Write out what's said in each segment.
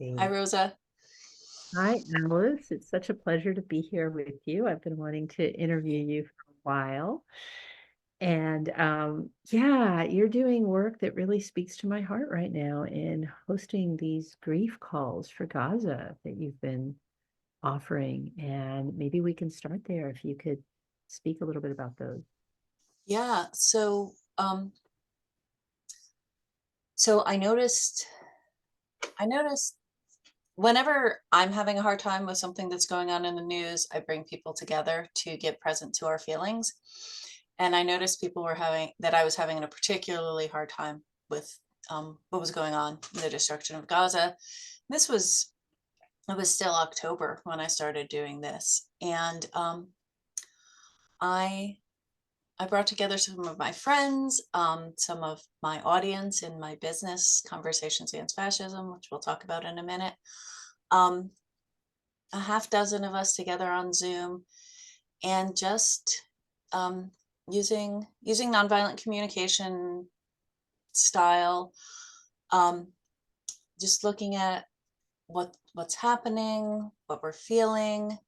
Hi, Hey. Rosa. Hi, Alice. It's such a pleasure to be here with you. I've been wanting to interview you for a while. And yeah, you're doing work that really speaks to my heart right now in hosting these grief calls for Gaza that you've been offering. And maybe we can start there if you could speak a little bit about those. Yeah, so I noticed whenever I'm having a hard time with something that's going on in the news, I bring people together to get present to our feelings. And I noticed people were having that I was having a particularly hard time with what was going on in the destruction of Gaza. This was it was still October when I started doing this, and I I brought together some of my friends, some of my audience in my business, Conversations Against Fascism, which we'll talk about in a minute. Um, a half dozen of us together on Zoom, and just um, using nonviolent communication style, um, just looking at what's happening, what we're feeling,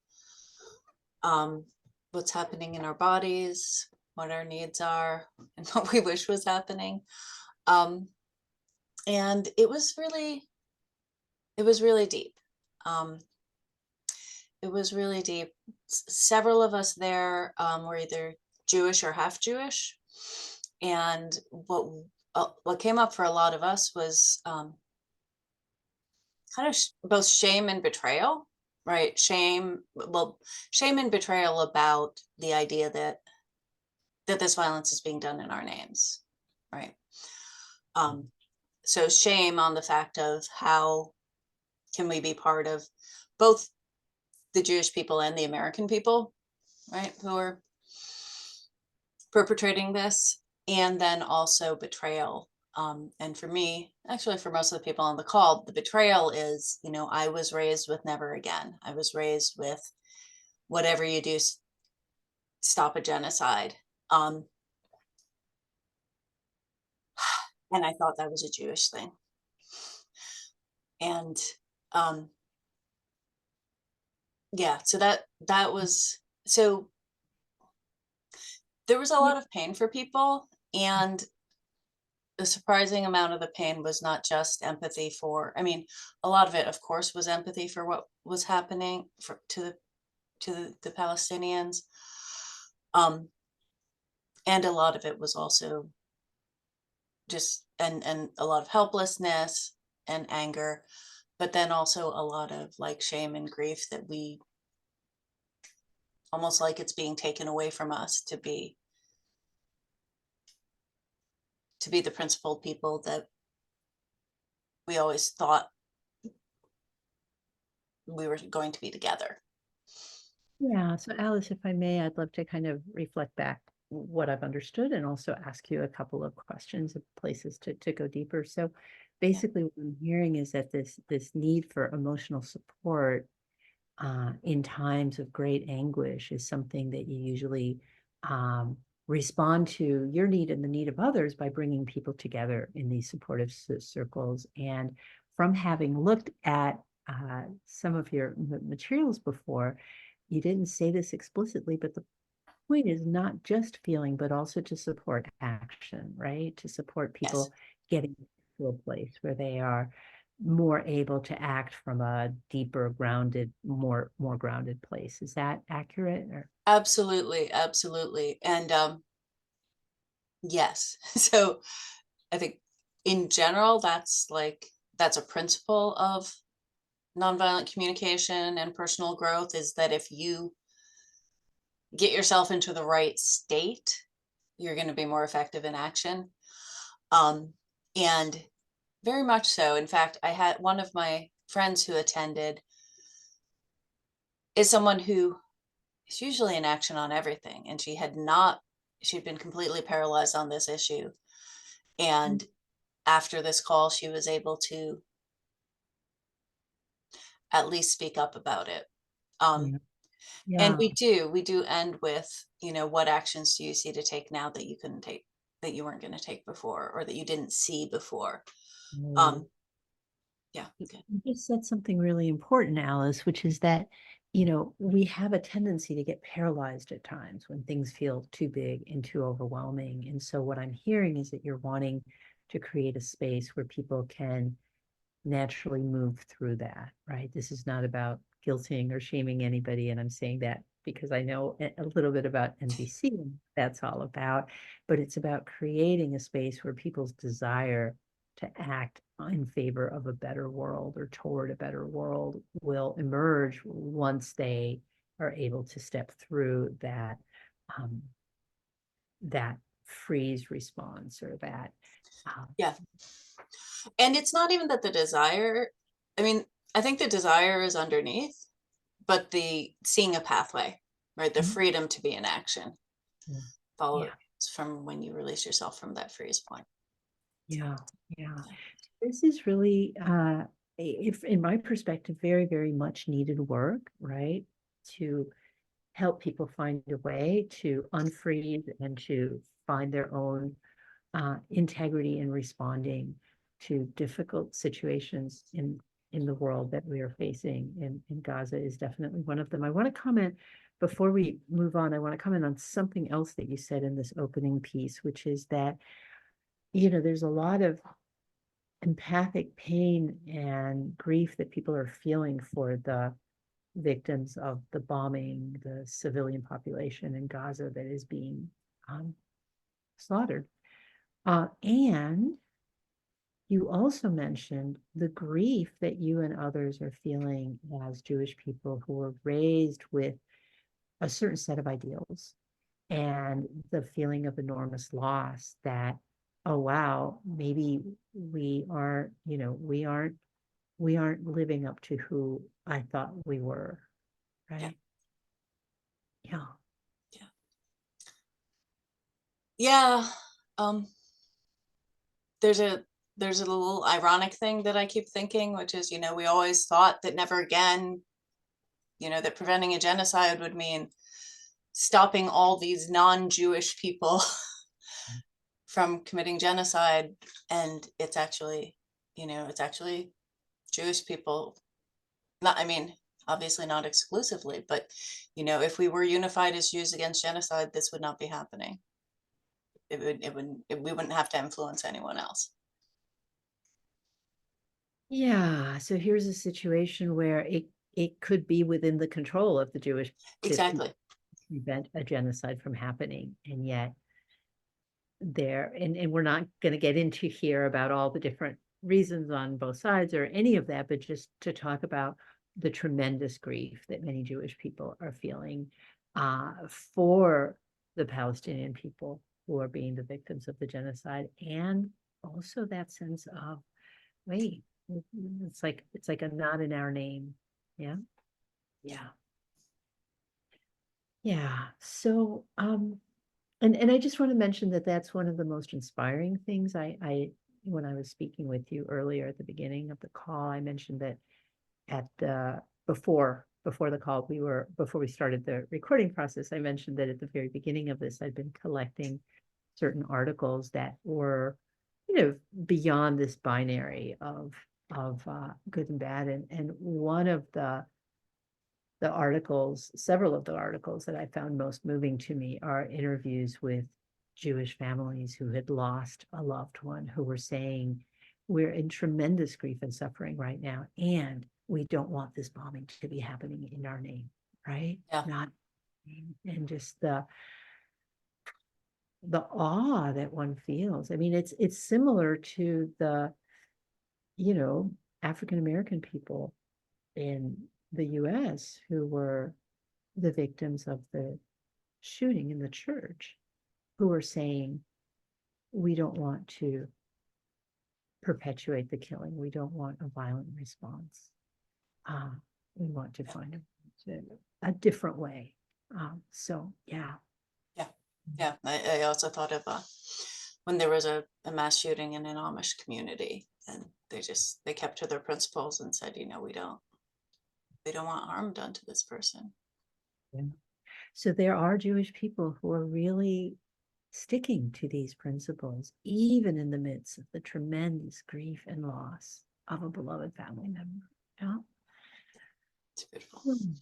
um, what's happening in our bodies, what our needs are, and what we wish was happening. Um, and it was really deep. Um, it was really deep. Several of us there were either Jewish or half Jewish, and what came up for a lot of us was kind of both shame and betrayal, right? Shame and betrayal about the idea that this violence is being done in our names, right? Um, so shame on the fact of how can we be part of both the Jewish people and the American people, right, who are perpetrating this, and then also betrayal. And for me, actually, for most of the people on the call, the betrayal is, I was raised with never again. I was raised with whatever you do, stop a genocide. Um, and I thought that was a Jewish thing. And um, yeah, so that was so there was a Yeah. lot of pain for people, and the surprising amount of the pain was not just empathy for, I mean, a lot of it of course was empathy for what was happening to the Palestinians, um and a lot of it was also just and a lot of helplessness and anger, but then also a lot of like shame and grief that we almost like it's being taken away from us to be the principled people that we always thought we were going to be together. Yeah. So, Alice, if I may, I'd love to kind of reflect back what I've understood and also ask you a couple of questions of places to go deeper. So, Yeah. basically, what I'm hearing is that this need for emotional support in times of great anguish is something that you usually um, respond to your need and the need of others by bringing people together in these supportive circles. And from having looked at some of your materials before, you didn't say this explicitly, but the point is not just feeling, but also to support action, right? To support Yes. people getting to a place where they are more able to act from a deeper, grounded, more grounded place. Is that accurate? Or Absolutely, absolutely. And yes. So I think in general, that's a principle of nonviolent communication and personal growth, is that if you get yourself into the right state, you're going to be more effective in action. Um, and very much so. In fact, I had one of my friends who attended is someone who is usually in action on everything, and she'd been completely paralyzed on this issue. And after this call, she was able to at least speak up about it. Um, yeah, and yeah. we do end with, what actions do you see to take now that you couldn't take, that you weren't going to take before, or that you didn't see before? Mm. Um, Yeah. Okay. You just said something really important, Alice, which is that, we have a tendency to get paralyzed at times when things feel too big and too overwhelming. And so what I'm hearing is that you're wanting to create a space where people can naturally move through that, right? This is not about guilting or shaming anybody. And I'm saying that because I know a little bit about NVC and that's all about, but it's about creating a space where people's desire to act in favor of a better world or toward a better world will emerge once they are able to step through um, that freeze response or that Yeah. And it's not even that the desire, I mean, I think the desire is underneath, but the seeing a pathway, right? The freedom to be in action follows yeah, from when you release yourself from that freeze point. yeah, yeah. Yeah. This is really, if in my perspective, very, very much needed work, right? To help people find a way to unfreeze and to find their own integrity in responding to difficult situations in the world that we are facing. And Gaza is definitely one of them. I want to comment before we move on. I want to comment on something else that you said in this opening piece, which is that, there's a lot of empathic pain and grief that people are feeling for the victims of the bombing, the civilian population in Gaza that is being slaughtered. And you also mentioned the grief that you and others are feeling as Jewish people who were raised with a certain set of ideals and the feeling of enormous loss that, oh wow, maybe we aren't living up to who I thought we were, Yeah. right? Yeah. Yeah. Yeah. Um, there's a there's a little ironic thing that I keep thinking, which is, we always thought that never again, that preventing a genocide would mean stopping all these non-Jewish people from committing genocide. And it's actually Jewish people. Not, I mean, obviously not exclusively, but if we were unified as Jews against genocide, this would not be happening. We wouldn't have to influence anyone else. Yeah. So here's a situation where it could be within the control of the Jewish to Exactly. prevent a genocide from happening. And yet and we're not going to get into here about all the different reasons on both sides or any of that, but just to talk about the tremendous grief that many Jewish people are feeling for the Palestinian people who are being the victims of the genocide, and also that sense of, wait, it's like a not in our name. Yeah. Yeah. Yeah. So and I just want to mention that that's one of the most inspiring things I when I was speaking with you earlier at the beginning of the call, I mentioned that at the before the call, before we started the recording process, I mentioned that at the very beginning of this, I'd been collecting certain articles that were, beyond this binary of good and bad. And one of the articles, several of the articles that I found most moving to me are interviews with Jewish families who had lost a loved one, who were saying, we're in tremendous grief and suffering right now, and we don't want this bombing to be happening in our name, right? Yeah. Not, and just the awe that one feels. I mean, it's similar to the, you know, African American people in the US who were the victims of the shooting in the church, who are saying, we don't want to perpetuate the killing. We don't want a violent response. We want to Yeah. find a different way. So, yeah. Yeah. Yeah. I also thought of when there was a mass shooting in an Amish community, and they kept to their principles and said, we don't want harm done to this person. Yeah. So there are Jewish people who are really sticking to these principles, even in the midst of the tremendous grief and loss of a beloved family member. Yeah. It's beautiful. Hmm.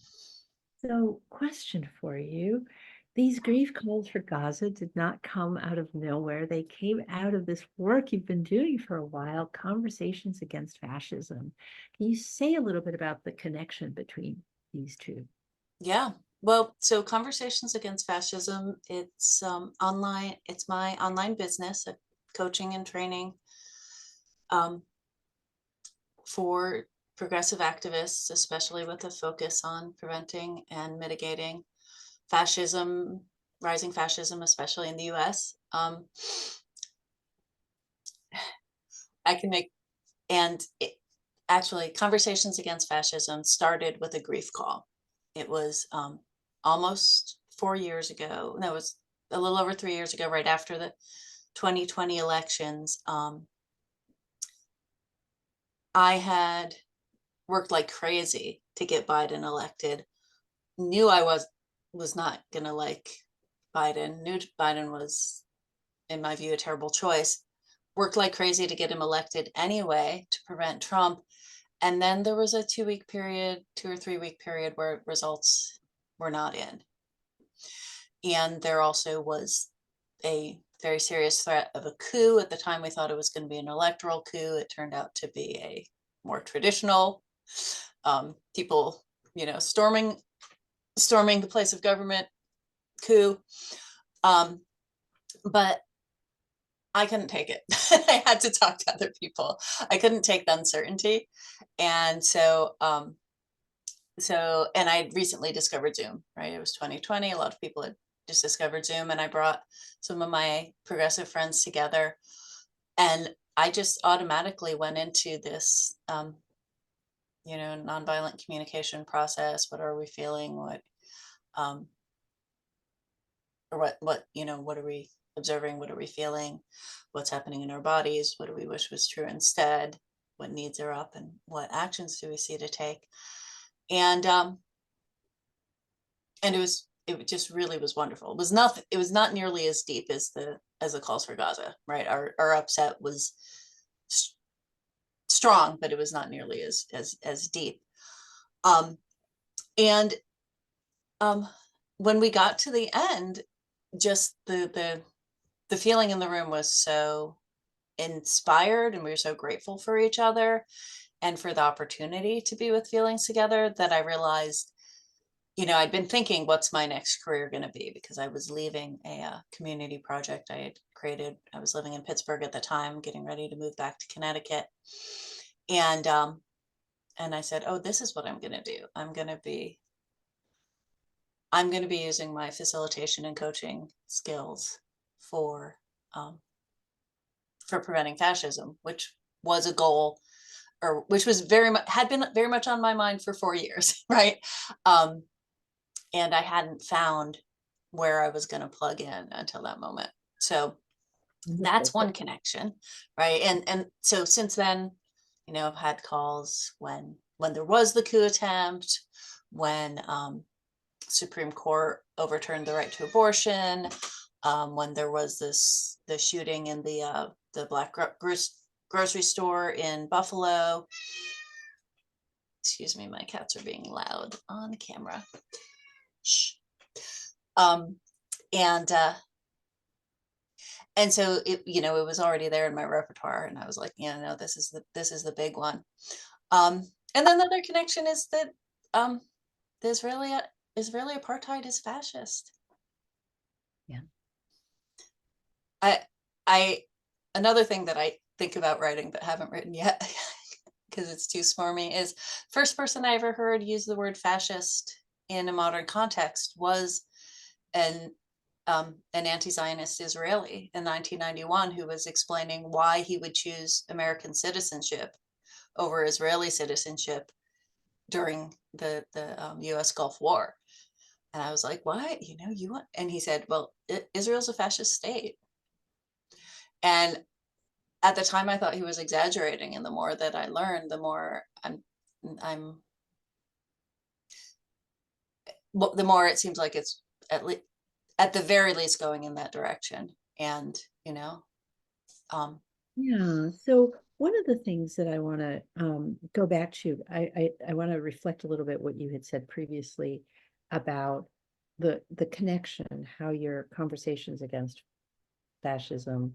So, question for you. These grief calls for Gaza did not come out of nowhere. They came out of this work you've been doing for a while, Conversations Against Fascism. Can you say a little bit about the connection between these two? Yeah. Well, so Conversations Against Fascism, it's online, it's my online business, coaching and training um, for progressive activists, especially with a focus on preventing and mitigating fascism, rising fascism, especially in the US. I can make, and it, actually, Conversations Against Fascism started with a grief call. It was almost 4 years ago. No, it was a little over 3 years ago, right after the 2020 elections. I had worked like crazy to get Biden elected. Knew I was not gonna like Biden. Knew Biden was, in my view, a terrible choice. Worked like crazy to get him elected anyway to prevent Trump. And then there was a 2 week period, 2 or 3 week period where results were not in. And there also was a very serious threat of a coup. At the time, we thought it was going to be an electoral coup. It turned out to be a more traditional people, storming the place of government coup. But I couldn't take it. I had to talk to other people. I couldn't take the uncertainty. And and I recently discovered Zoom, right? It was 2020. A lot of people had just discovered Zoom, and I brought some of my progressive friends together. And I just automatically went into this, nonviolent communication process. What are we feeling? Um, what are we observing? What are we feeling? What's happening in our bodies? What do we wish was true instead? What needs are up, and what actions do we see to take? And it just really was wonderful. It was not nearly as deep as the calls for Gaza, right? Our upset was strong, but it was not nearly as deep. Um, and when we got to the end, just the feeling in the room was so inspired, and we were so grateful for each other and for the opportunity to be with feelings together, that I realized, I'd been thinking, what's my next career going to be? Because I was leaving a community project I had created. I was living in Pittsburgh at the time, getting ready to move back to Connecticut. And I said, oh, this is what I'm going to do. I'm going to be using my facilitation and coaching skills for preventing fascism, which was a goal, or which was had been very much on my mind for 4 years, right? And I hadn't found where I was going to plug in until that moment. So that's one connection, right? And so since then, I've had calls when there was the coup attempt, when Supreme Court overturned the right to abortion, when there was the shooting in the black grocery store in Buffalo. Excuse me, my cats are being loud on camera. Shh. Um, and so it was already there in my repertoire, and I was like, no, this is the big one. And then the other connection is that the Israeli apartheid is fascist. Yeah. I another thing that I think about writing but haven't written yet because it's too smarmy is first person I ever heard use the word fascist in a modern context was an anti-Zionist Israeli in 1991 who was explaining why he would choose American citizenship over Israeli citizenship during the U.S. Gulf War. And I was like, what? You want? And he said, well, Israel's a fascist state. And at the time, I thought he was exaggerating. And the more that I learned, the more the more it seems like it's at the very least going in that direction. And Yeah. So One of the things that I want to go back to, I want to reflect a little bit what you had said previously about the connection, how your conversations against fascism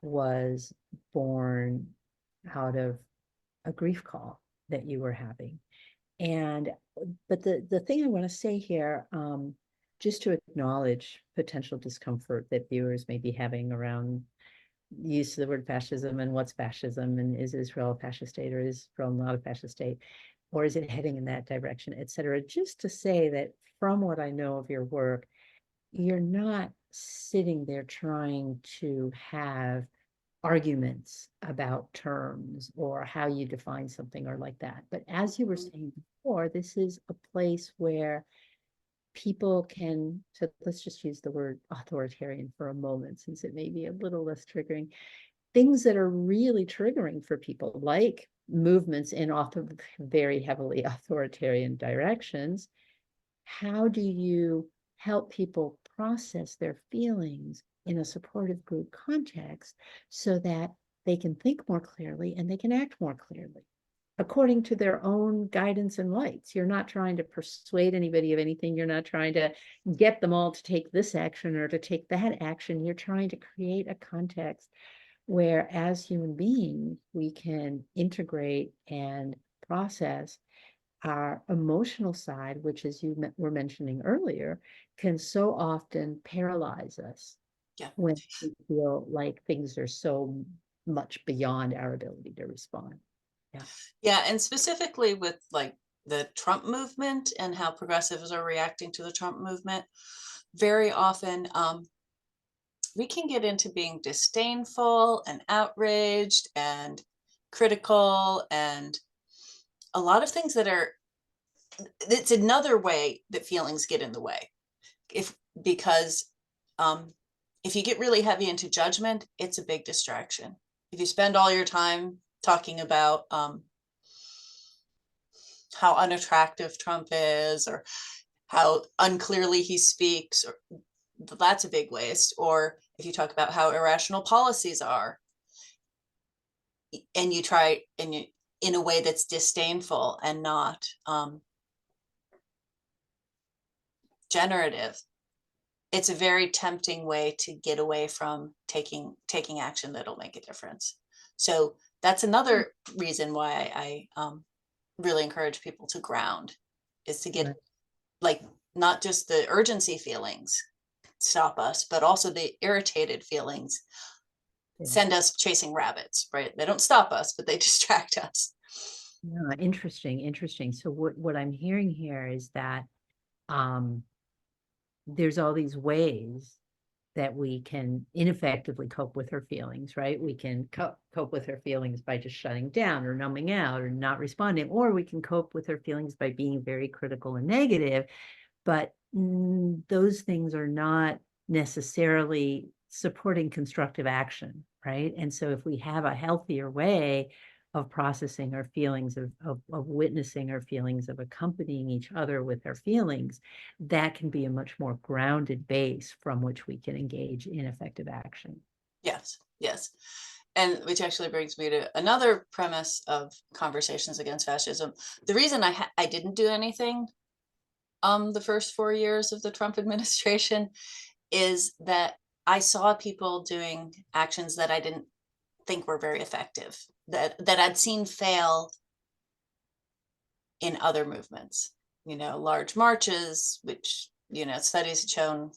was born out of a grief call that you were having. And but the thing I want to say here, just to acknowledge potential discomfort that viewers may be having around use of the word fascism and what's fascism, and is Israel a fascist state or is Israel not a fascist state, or is it heading in that direction, et cetera. Just to say that from what I know of your work, you're not sitting there trying to have arguments about terms or how you define something or like that. But as you were saying before, this is a place where people can, so let's just use the word authoritarian for a moment, since it may be a little less triggering. Things that are really triggering for people, like movements in very heavily authoritarian directions. How do you help people process their feelings in a supportive group context so that they can think more clearly and they can act more clearly according to their own guidance and lights? You're not trying to persuade anybody of anything. You're not trying to get them all to take this action or to take that action. You're trying to create a context where, as human beings, we can integrate and process our emotional side, which, as you were mentioning earlier, can so often paralyze us Yeah. when we feel like things are so much beyond our ability to respond. Yeah. Yeah, and specifically with like the Trump movement and how progressives are reacting to the Trump movement, very often we can get into being disdainful and outraged and critical and a lot of things that are, it's another way that feelings get in the way. If because um, if you get really heavy into judgment, it's a big distraction. If you spend all your time talking about how unattractive Trump is or how unclearly he speaks, or that's a big waste. Or if you talk about how irrational policies are, and you try and you in a way that's disdainful and not generative, it's a very tempting way to get away from taking action that'll make a difference. So that's another reason why I really encourage people to ground, is to get Right. like not just the urgency feelings stop us, but also the irritated feelings Yeah. send us chasing rabbits, right? They don't stop us, but they distract us. Yeah. Interesting. Interesting. So what I'm hearing here is that um, there's all these ways that we can ineffectively cope with her feelings, right? We can cope with her feelings by just shutting down or numbing out or not responding, or we can cope with her feelings by being very critical and negative. But those things are not necessarily supporting constructive action, right? And so if we have a healthier way of processing our feelings, of witnessing our feelings, of accompanying each other with our feelings, that can be a much more grounded base from which we can engage in effective action. Yes, yes. And which actually brings me to another premise of Conversations Against Fascism. The reason I didn't do anything the first 4 years of the Trump administration is that I saw people doing actions that I didn't think were very effective, that I'd seen fail in other movements. Large marches, which studies had shown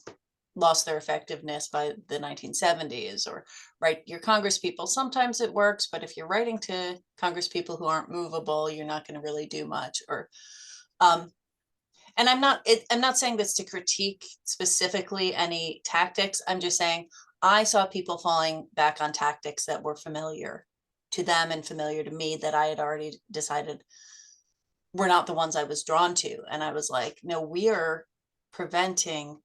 lost their effectiveness by the 1970s. Or write your Congress people, sometimes it works, but if you're writing to Congress people who aren't movable, you're not going to really do much. Or and I'm not saying this to critique specifically any tactics. I'm just saying I saw people falling back on tactics that were familiar to them and familiar to me, that I had already decided were not the ones I was drawn to. And I was like, no, we are preventing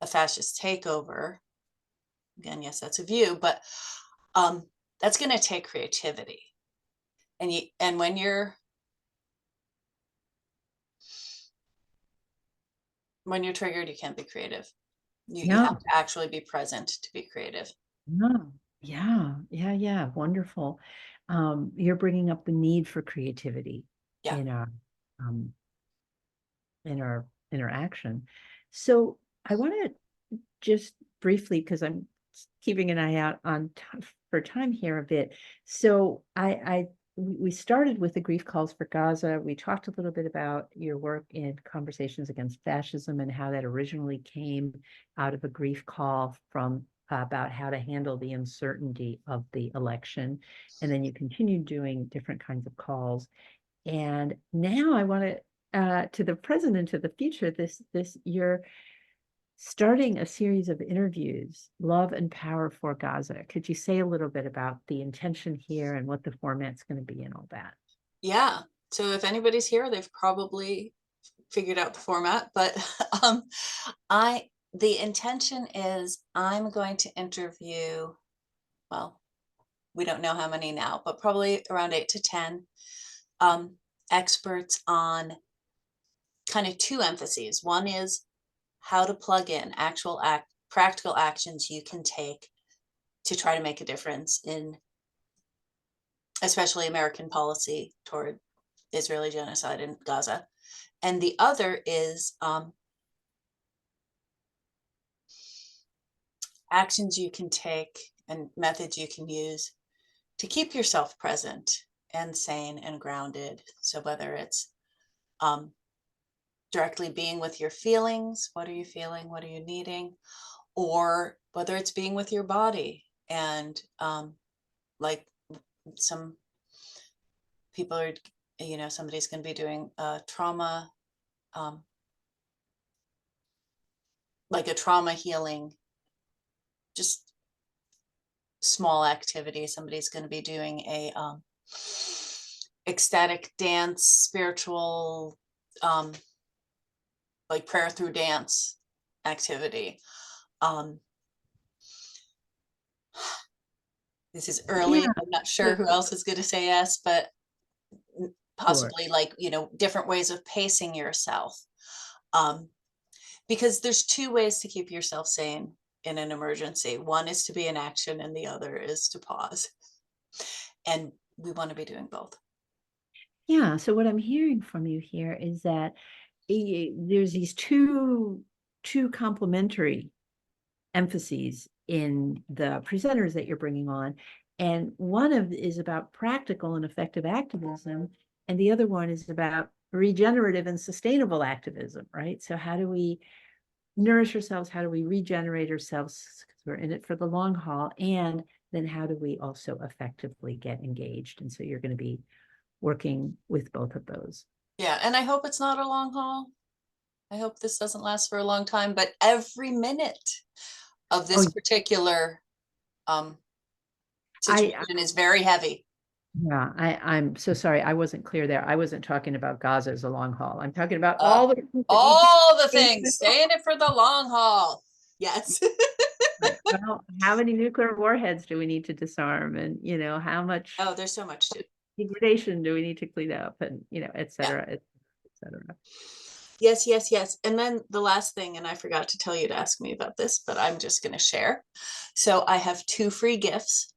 a fascist takeover. Again, yes, that's a view, but that's going to take creativity. And when you're triggered, you can't be creative. You No, have to actually be present to be creative. no. Yeah, yeah, yeah. Wonderful. You're bringing up the need for creativity Yeah. in our um, in our interaction. So I want to just briefly, because I'm keeping an eye out on for time here a bit. So we started with the grief calls for Gaza. We talked a little bit about your work in conversations against fascism and how that originally came out of a grief call from about how to handle the uncertainty of the election. And then you continued doing different kinds of calls. And now I want to the present and to the future, this you're starting a series of interviews, Love and Power for Gaza. Could you say a little bit about the intention here and what the format's going to be and all that? Yeah. So if anybody's here, they've probably figured out the format, but um, the intention is I'm going to interview, well, we don't know how many now, but probably around 8 to 10 um, experts on kind of two emphases. One is how to plug in practical actions you can take to try to make a difference in especially American policy toward Israeli genocide in Gaza. And the other is actions you can take and methods you can use to keep yourself present and sane and grounded. So whether it's um, directly being with your feelings, what are you feeling, what are you needing, or whether it's being with your body and like some people are, somebody's going to be doing trauma, um, like a trauma healing, just small activity. Somebody's going to be doing a ecstatic dance, spiritual, um, like prayer through dance activity. Um, this is Yeah, early. I'm not sure so who else is going to say yes, but sure. possibly like, different ways of pacing yourself. Um, because there's two ways to keep yourself sane in an emergency. One is to be in action and the other is to pause. And we want to be doing both. Yeah, so what I'm hearing from you here is that there's these two complementary emphases in the presenters that you're bringing on. And one of is about practical and effective activism, and the other one is about regenerative and sustainable activism, right? So how do we nourish ourselves? How do we regenerate ourselves? Because we're in it for the long haul. And then how do we also effectively get engaged? And so you're going to be working with both of those. Yeah. And I hope it's not a long haul. I hope this doesn't last for a long time, but every minute of Oh, this particular um, I situation is very heavy. yeah, I'm so sorry. I wasn't clear there. I wasn't talking about Gaza as a long haul. I'm talking about Uh, all the things that need to all the be things, stay in it for the long haul. Yes. right. Well, how many nuclear warheads do we need to disarm? And, how much Oh, there's so much to, degradation do we need to clean up? And, et yeah. cetera, et cetera. Yes, yes, yes. And then the last thing, and I forgot to tell you to ask me about this, but I'm just going to share. So I have two free gifts.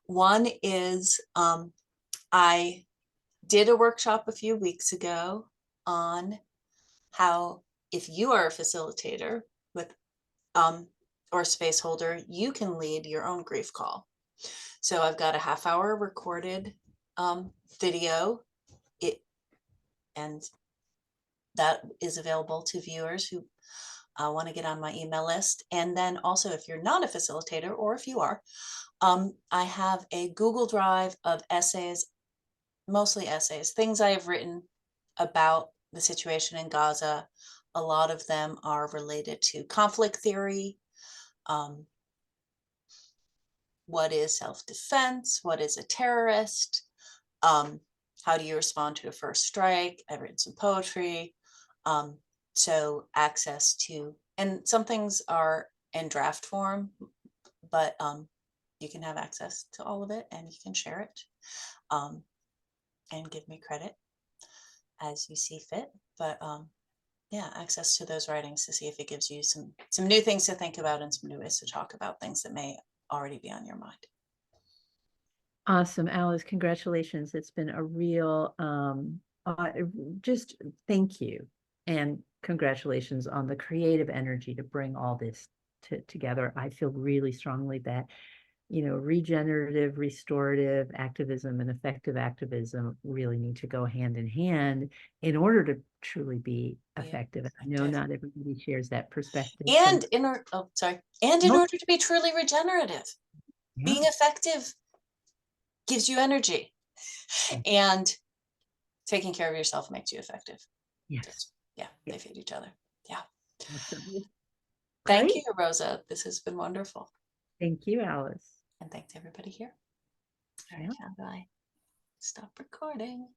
One is I did a workshop a few weeks ago on how, if you are a facilitator with or space holder, you can lead your own grief call. So I've got a half-hour recorded video, it and that is available to viewers who want to get on my email list. And then also, if you're not a facilitator, or if you are, I have a Google Drive of essays, mostly essays, things I have written about the situation in Gaza. A lot of them are related to conflict theory. Um, what is self-defense? What is a terrorist? Um, how do you respond to a first strike? I've written some poetry. Um, so access to, and some things are in draft form, but you can have access to all of it and you can share it um, and give me credit as you see fit. But yeah, access to those writings to see if it gives you some new things to think about and some new ways to talk about things that may already be on your mind. Awesome, Alice, congratulations. It's been a real, just thank you. And congratulations on the creative energy to bring all this together. I feel really strongly that, regenerative, restorative activism and effective activism really need to go hand in hand in order to truly be effective. I know not everybody shares that perspective. And in order, and in Nope. order to be truly regenerative, being effective gives you energy, and taking care of yourself makes you effective. Yes. Yeah, they feed each other. Yeah. Awesome. Thank Great. you, Rosa. This has been wonderful. Thank you, Alice. And thanks everybody here. All Yeah. right, how do I stop recording?